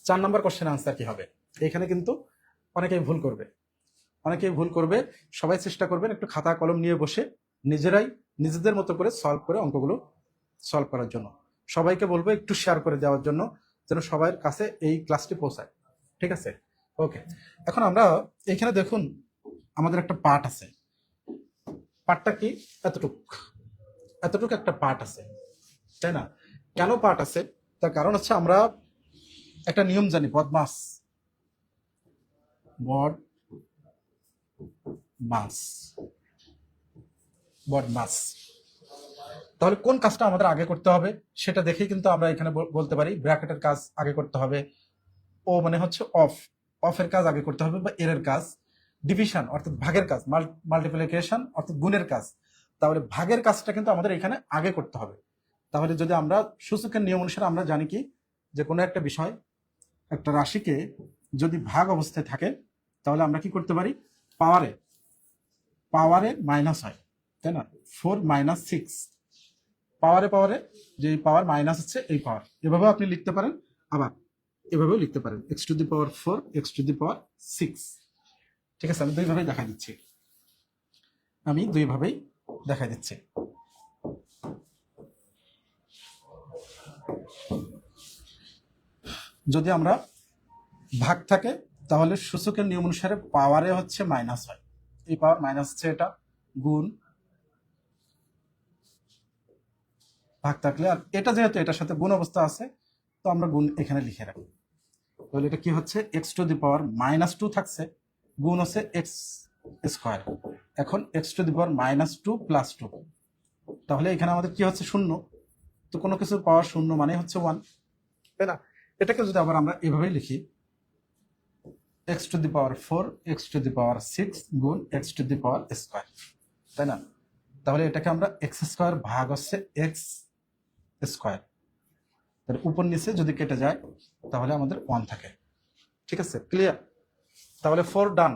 4 নম্বর question answer কি হবে? এখানে কিন্তু অনেকেই ভুল করবে। সবাই চেষ্টা করবেন একটু খাতা কলম নিয়ে বসে নিজেদের মতো করে সলভ করে অঙ্কগুলো সলভ করার জন্য। সবাইকে বলবো একটু শেয়ার করে দেওয়ার জন্য, যেন সবার কাছে এই ক্লাসটি পৌঁছায়। ঠিক আছে, ওকে। এখন আমরা এখানে দেখুন আমাদের একটা পার্ট আছে। পার্টটা কি? এতটুক একটা পার্ট আছে, তাই না? কেন পার্ট আছে? তার কারণ হচ্ছে আমরা একটা নিয়ম জানি, বদমাস। তাহলে কোন কাজটা আমাদের আগে করতে হবে সেটা দেখেই কিন্তু আমরা এখানে বলতে পারি ব্র্যাকেটের কাজ আগে করতে হবে, ও মানে হচ্ছে অফের কাজ আগে করতে হবে, বা এর কাজ ডিভিশন অর্থাৎ ভাগের কাজ, মাল্টিপ্লিকেশন অর্থাৎ গুণের কাজ। তাহলে ভাগের কাজটা কিন্তু আমাদের এখানে আগে করতে হবে। তাহলে যদি আমরা সূচকের নিয়ম অনুসারে আমরা জানি কি, যে কোনো একটা বিষয়, একটা রাশিকে যদি ভাগ অবস্থায় থাকে তাহলে আমরা কি করতে পারি, পাওয়ারে মাইনাস হয়, তাই না? 4 - 6 পাওয়ারে যে পাওয়ার মাইনাস হচ্ছে এই পাওয়ার, এভাবেও আপনি লিখতে পারেন, আবার এভাবেও লিখতে পারেন, x⁴ x⁶। ঠিক আছে, আমি দুইভাবেই দেখা দিচ্ছি। যদি আমরা ভাগ থাকে তাহলে সূচকের নিয়ম অনুসারে পাওয়ারে হচ্ছে মাইনাস হয়, এই পাওয়ার মাইনাস হচ্ছে এটা, গুণ ভাগ থাকলে, আর এটা যেহেতু এটার সাথে গুণ অবস্থা আছে তো আমরা গুণ এখানে লিখে রাখি। তাহলে এটা কি হচ্ছে, x⁻² থাকছে, গুণ হচ্ছে x²। এখন x⁻² + 2, তাহলে এখানে আমাদের কি হচ্ছে, শূন্য। তো কোনো কিছুর পাওয়ার শূন্য মানে হচ্ছে 1, তাই না? এটাকে যদি আবার আমরা এভাবেই লিখি, x⁴ x⁶ গুণ x², তাই না? তাহলে এটাকে আমরা x² ভাগ হচ্ছে x², তাহলে উপর নিচে যদি কেটে যায় তাহলে আমাদের 1 থাকে। ঠিক আছে, ক্লিয়ার? তাহলে 4 ডান।